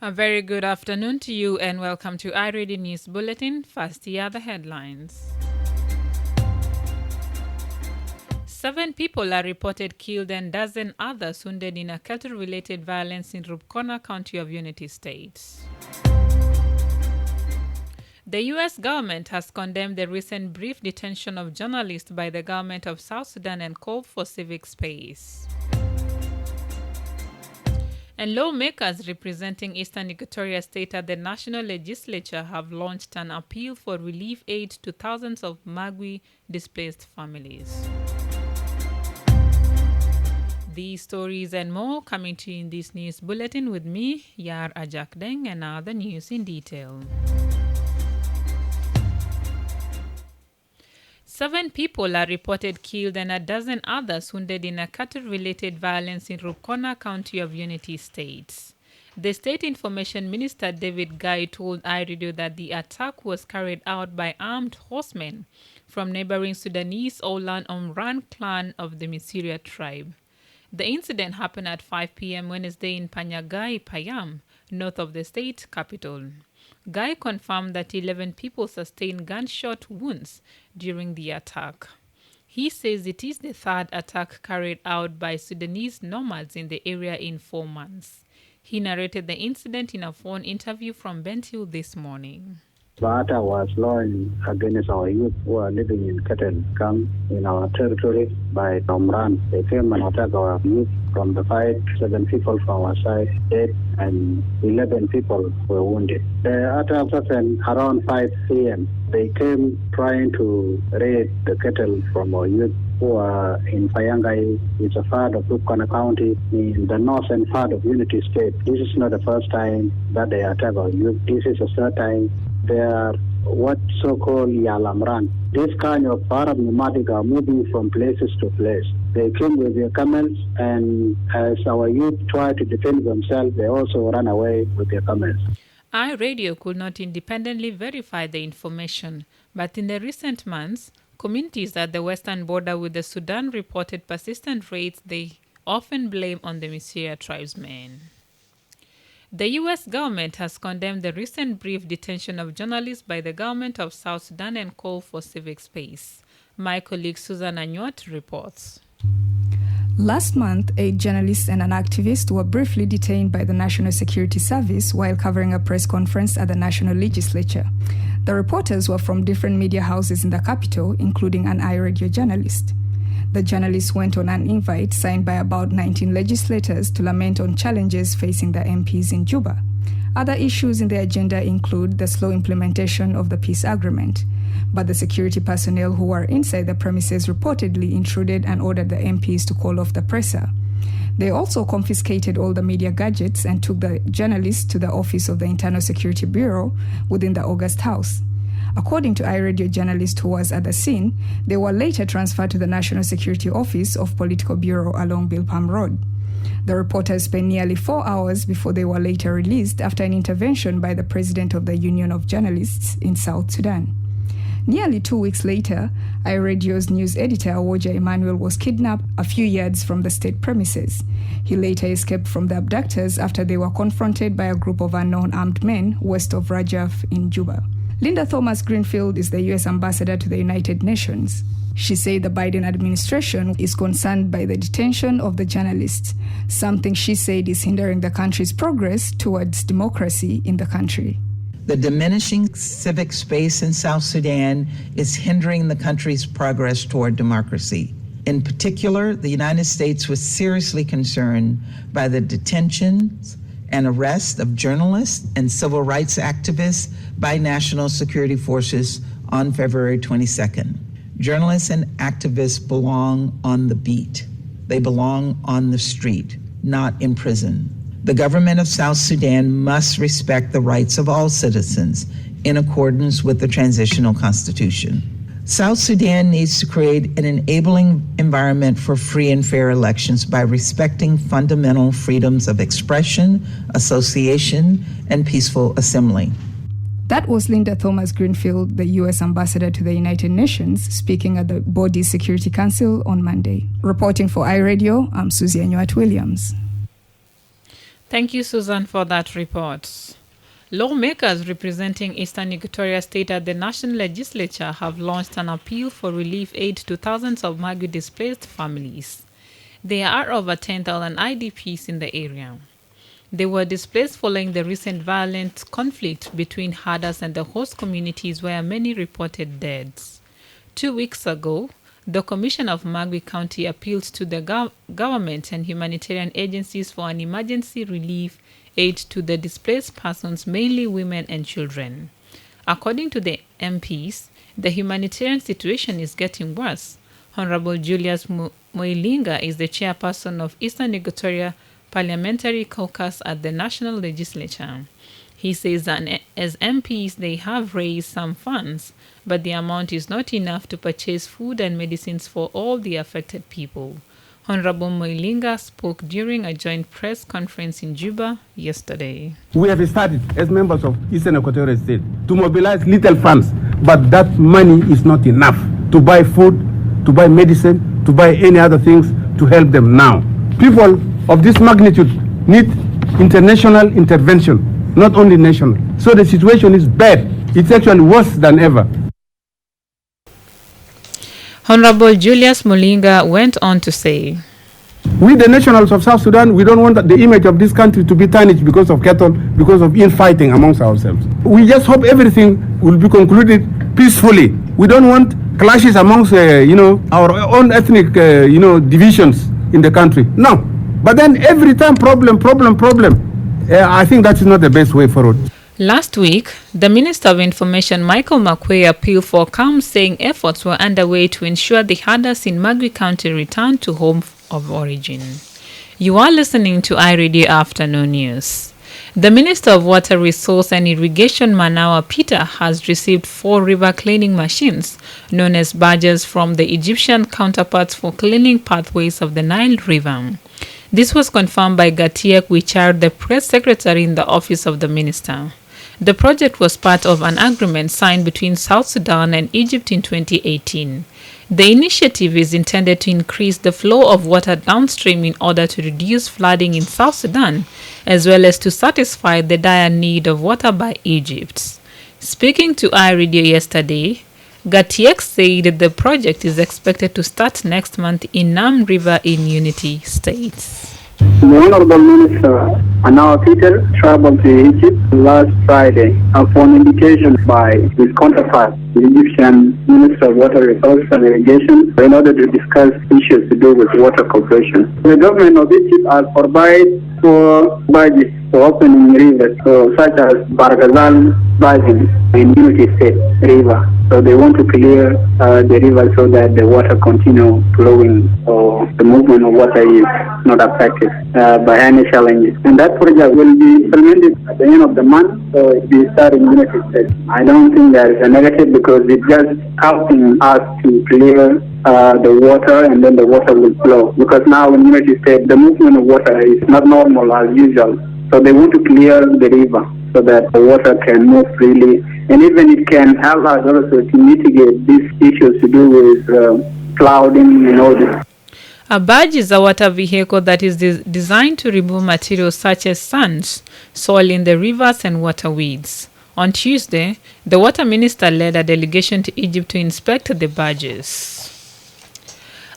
A very good afternoon to you and welcome to iRadio News Bulletin. First, here are the headlines. 7 people are reported killed and dozen others wounded in a cattle-related violence in Rupkona County of Unity State. The U.S. government has condemned the recent brief detention of journalists by the government of South Sudan and called for civic space. And lawmakers representing Eastern Equatoria State at the National Legislature have launched an appeal for relief aid to thousands of Magui displaced families. These stories and more coming to you in this news bulletin with me, Yar Ajakdeng, and now the news in detail. 7 people are reported killed and a dozen others wounded in a cattle-related violence in Rupkona County of Unity State. The State Information Minister David Guy told iRadio that the attack was carried out by armed horsemen from neighboring Sudanese Olan Omran clan of the Misiria tribe. The incident happened at 5 p.m. Wednesday in Panyagai, Payam, north of the state capital. Guy confirmed that 11 people sustained gunshot wounds during the attack. He says it is the third attack carried out by Sudanese nomads in the area in 4 months. He narrated the incident in a phone interview from Bentiu this morning. The attack was launched against our youth who are living in cattle camp in our territory by Omran. They came and attacked our youth. From the fight, 7 people from our side dead and 11 people were wounded. The attack happened around 5 p.m. They came trying to raid the cattle from our youth who are in Payangai. It's a part of Rupkona County in the northern part of Unity State. This is not the first time that they attack our youth. This is the third time. They are what so-called Yalamran. This kind of Arab nomadic are moving from places to place. They came with their camels, and as our youth try to defend themselves, they also run away with their camels. iRadio could not independently verify the information, but in the recent months, communities at the western border with the Sudan reported persistent raids they often blame on the Misiria tribesmen. The U.S. government has condemned the recent brief detention of journalists by the government of South Sudan and called for civic space. My colleague Susan Anyuat reports. Last month, 8 journalists and an activist were briefly detained by the National Security Service while covering a press conference at the National Legislature. The reporters were from different media houses in the capital, including an iRadio journalist. The journalists went on an invite signed by about 19 legislators to lament on challenges facing the MPs in Juba. Other issues in the agenda include the slow implementation of the peace agreement, but the security personnel who were inside the premises reportedly intruded and ordered the MPs to call off the presser. They also confiscated all the media gadgets and took the journalists to the office of the Internal Security Bureau within the August House. According to iRadio journalist who was at the scene, they were later transferred to the National Security Office of Political Bureau along Bilpam Road. The reporters spent nearly 4 hours before they were later released after an intervention by the president of the Union of Journalists in South Sudan. Nearly 2 weeks later, iRadio's news editor, Awoja Emmanuel, was kidnapped a few yards from the state premises. He later escaped from the abductors after they were confronted by a group of unknown armed men west of Rajaf in Juba. Linda Thomas-Greenfield is the U.S. ambassador to the United Nations. She said the Biden administration is concerned by the detention of the journalists, something she said is hindering the country's progress towards democracy in the country. The diminishing civic space in South Sudan is hindering the country's progress toward democracy. In particular, the United States was seriously concerned by the detentions and arrest of journalists and civil rights activists by national security forces on February 22nd. Journalists and activists belong on the beat. They belong on the street, not in prison. The government of South Sudan must respect the rights of all citizens in accordance with the transitional constitution. South Sudan needs to create an enabling environment for free and fair elections by respecting fundamental freedoms of expression, association, and peaceful assembly. That was Linda Thomas-Greenfield, the U.S. ambassador to the United Nations, speaking at the body's Security Council on Monday. Reporting for iRadio, I'm Susie Anyuat Williams. Thank you, Susan, for that report. Lawmakers representing Eastern Equatoria State at the National Legislature have launched an appeal for relief aid to thousands of Magui displaced families. There are over 10,000 IDPs in the area. They were displaced following the recent violent conflict between herders and the host communities where many reported deaths. 2 weeks ago, the Commission of Magui County appealed to the government and humanitarian agencies for an emergency relief aid to the displaced persons, mainly women and children. According to the MPs, the humanitarian situation is getting worse. Honorable Julius Moilinga is the chairperson of Eastern Equatoria Parliamentary Caucus at the National Legislature. He says that as MPs they have raised some funds, but the amount is not enough to purchase food and medicines for all the affected people. Honorable Moilinga spoke during a joint press conference in Juba yesterday. We have started as members of Eastern Equatorial State to mobilize little funds, but that money is not enough to buy food, to buy medicine, to buy any other things to help them now. People of this magnitude need international intervention, not only national. So the situation is bad. It's actually worse than ever. Honorable Julius Moilinga went on to say, we, the nationals of South Sudan, we don't want the image of this country to be tarnished because of cattle, because of infighting amongst ourselves. We just hope everything will be concluded peacefully. We don't want clashes amongst, our own ethnic, divisions in the country. No. But then every time problem. I think that is not the best way forward. Last week, the Minister of Information Michael Makwei appealed for calm, saying efforts were underway to ensure the herders in Magui County return to home of origin. You are listening to iRadio Afternoon News. The Minister of Water Resource and Irrigation Manawa Peter has received 4 river cleaning machines, known as barges, from the Egyptian counterparts for cleaning pathways of the Nile River. This was confirmed by Gatiek Wichard, the press secretary in the office of the minister. The project was part of an agreement signed between South Sudan and Egypt in 2018. The initiative is intended to increase the flow of water downstream in order to reduce flooding in South Sudan, as well as to satisfy the dire need of water by Egypt. Speaking to iRadio yesterday, Gatiek said the project is expected to start next month in Nam River in Unity State. The Honorable Minister Manawa Peter traveled to Egypt last Friday upon invitation by his counterpart, the Egyptian Minister of Water Resources and Irrigation, in order to discuss issues to do with water cooperation. The government of Egypt has provided for budgets for opening rivers, such as Barghazal Basin in Unity State River. So they want to clear the river so that the water continue flowing, or the movement of water is not affected by any challenges. And that project will be implemented at the end of the month, so it will start in Unity State. I don't think there is a negative because it's just helping us to clear the water, and then the water will flow. Because now in Unity State, the movement of water is not normal as usual. So they want to clear the river so that the water can move freely. And even it can help us also to mitigate these issues to do with clouding and all this. A barge is a water vehicle that is designed to remove materials such as sand, soil in the rivers and waterweeds. On Tuesday, the water minister led a delegation to Egypt to inspect the barges.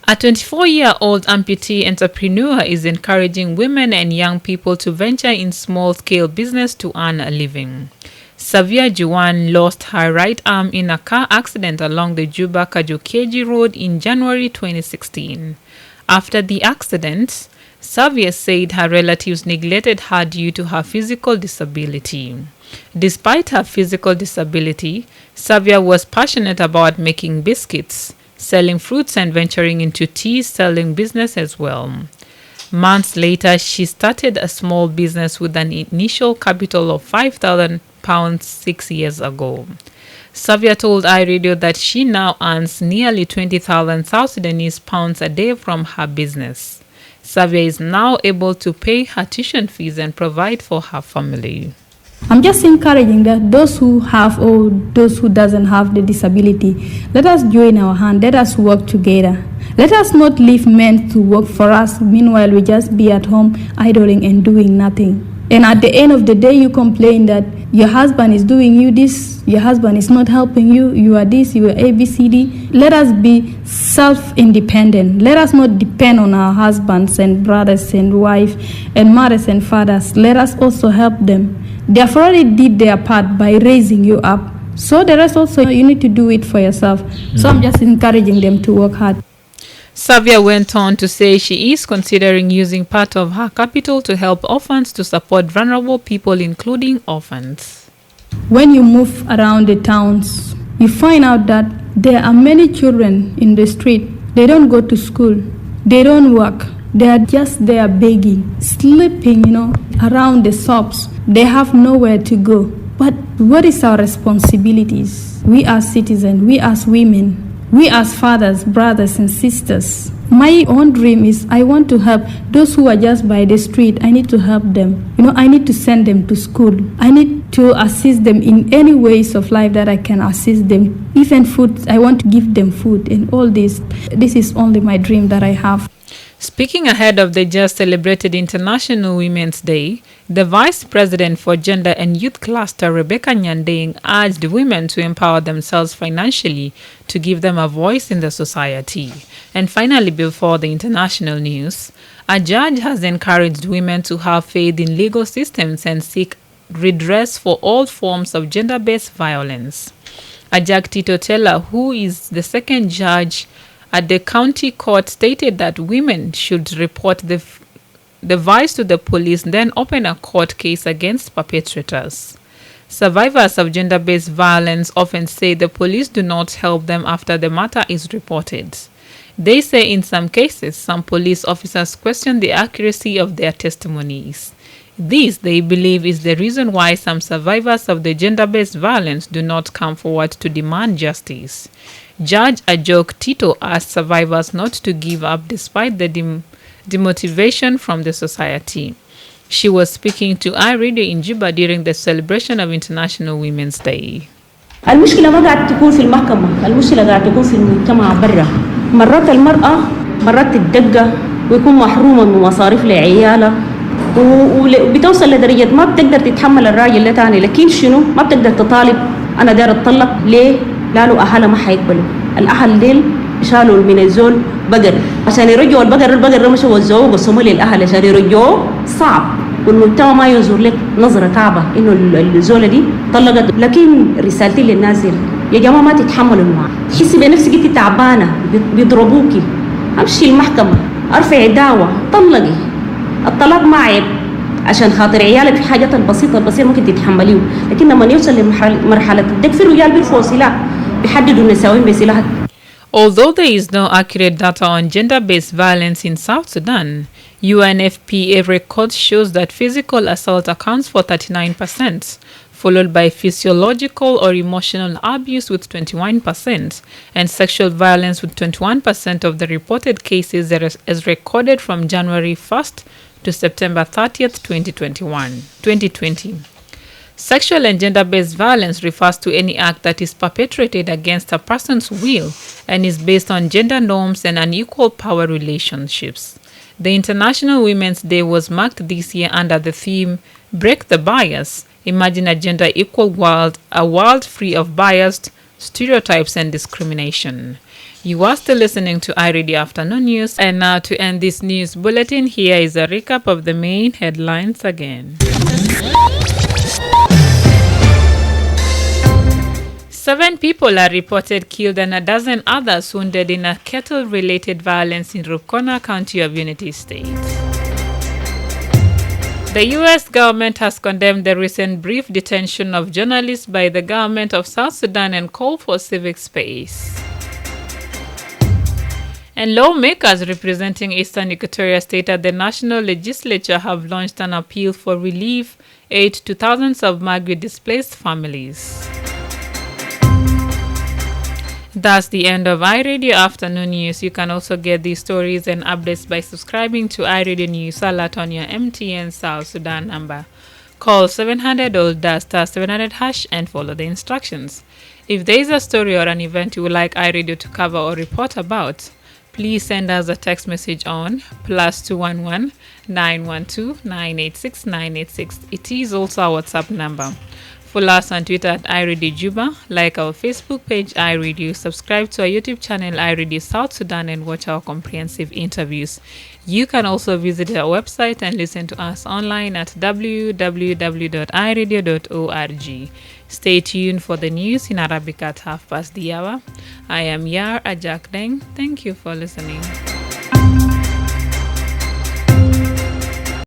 A 24-year-old amputee entrepreneur is encouraging women and young people to venture in small-scale business to earn a living. Savia Juwan lost her right arm in a car accident along the Juba-Kajukeji Road in January 2016. After the accident, Savia said her relatives neglected her due to her physical disability. Despite her physical disability, Savia was passionate about making biscuits, selling fruits and venturing into tea selling business as well. Months later, she started a small business with an initial capital of £5,000 6 years ago. Savia told iRadio that she now earns nearly 20,000 South Sudanese pounds a day from her business. Savia is now able to pay her tuition fees and provide for her family. I'm just encouraging that those who have or those who doesn't have the disability, let us join our hand, let us work together. Let us not leave men to work for us. Meanwhile, we just be at home idling and doing nothing. And at the end of the day, you complain that your husband is doing you this, your husband is not helping you, you are this, you are ABCD. Let us be self-independent. Let us not depend on our husbands and brothers and wives and mothers and fathers. Let us also help them. They have already did their part by raising you up. So the rest also, you need to do it for yourself. So I'm just encouraging them to work hard. Savia went on to say she is considering using part of her capital to help orphans to support vulnerable people, including orphans. When you move around the towns, you find out that there are many children in the street. They don't go to school. They don't work. They are just there begging, sleeping, around the shops. They have nowhere to go. But what is our responsibilities? We as citizens, we as women, we as fathers, brothers and sisters. My own dream is I want to help those who are just by the street. I need to help them. I need to send them to school. I need to assist them in any ways of life that I can assist them. Even food, I want to give them food and all this. This is only my dream that I have. Speaking ahead of the just celebrated International Women's Day, the Vice President for Gender and Youth Cluster, Rebecca Nyandeng, urged women to empower themselves financially to give them a voice in the society. And finally, before the international news, a judge has encouraged women to have faith in legal systems and seek redress for all forms of gender-based violence. Ajak Tito Taylor, who is the second judge at the county court, stated that women should report the vice to the police, then open a court case against perpetrators. Survivors of gender-based violence often say the police do not help them after the matter is reported. They say in some cases, some police officers question the accuracy of their testimonies. This, they believe, is the reason why some survivors of the gender-based violence do not come forward to demand justice. Judge Ajok Tito asked survivors not to give up despite the demotivation from the society. She was speaking to iRadio in Juba during the celebration of International Women's Day. المشكلة ما قاعد تكون في المحكمة، المشكلة قاعد تكون في المجتمع برا. مرات المرأة مرات تدقة ويكون محرومة من مصاريف لعيالها وبتوصل لدرجة ما بتقدر تتحمل الراجل ده تاني، لكن شنو ما بتقدر تطالب أنا داير أتطلق ليه؟ لانه اهلها ما حيقبلوا. الاهل ديل شالوا من الزول بقر عشان يرجعوا البقر مشوا وزعوه وقسموه للاهل عشان يرجعوه صعب، والمجتمع ما ينظر لك نظره صعبه انه الزوله دي طلقت. لكن رسالتي للناس دي يا جماعه ما تتحملوا معاه، تحسي بنفسك انت تعبانه بيضربوكي، امشي المحكمه ارفعي دعوه طلقي. الطلاق ما عيب عشان خاطر عيالك في حاجات البسيطه ممكن تتحمليه، لكن لما يوصل لمرحله الدق في رجال بيرفعوا سلاح بيحددوا النساوين بسلاح. Although there is no accurate data on gender-based violence in South Sudan, UNFPA record shows that physical assault accounts for 39%, followed by physiological or emotional abuse with 21%, and sexual violence with 21% of the reported cases as recorded from January 1st to September 30th, 2020. Sexual and gender-based violence refers to any act that is perpetrated against a person's will and is based on gender norms and unequal power relationships. The International Women's Day was marked this year under the theme, Break the Bias, Imagine a Gender-Equal World, a world free of biased stereotypes and discrimination. You are still listening to iRadio Afternoon News, and now to end this news bulletin, here is a recap of the main headlines again. 7 people are reported killed and a dozen others wounded in a cattle-related violence in Rukona County of Unity State. The U.S. government has condemned the recent brief detention of journalists by the government of South Sudan and called for civic space. And lawmakers representing Eastern Equatoria State at the National Legislature have launched an appeal for relief aid to thousands of migrant displaced families. That's the end of iRadio Afternoon News. You can also get these stories and updates by subscribing to iRadio News Alert on your MTN South Sudan number. Call 700 or *700# and follow the instructions. If there is a story or an event you would like iRadio to cover or report about, please send us a text message on +211 912 986 986. It is also our WhatsApp number. Follow us on Twitter at iRadio Juba, like our Facebook page iRadio, subscribe to our YouTube channel iRadio South Sudan, and watch our comprehensive interviews. You can also visit our website and listen to us online at www.iradio.org. Stay tuned for the news in Arabic at 1:30 p.m. I am Yar Ajak Deng. Thank you for listening.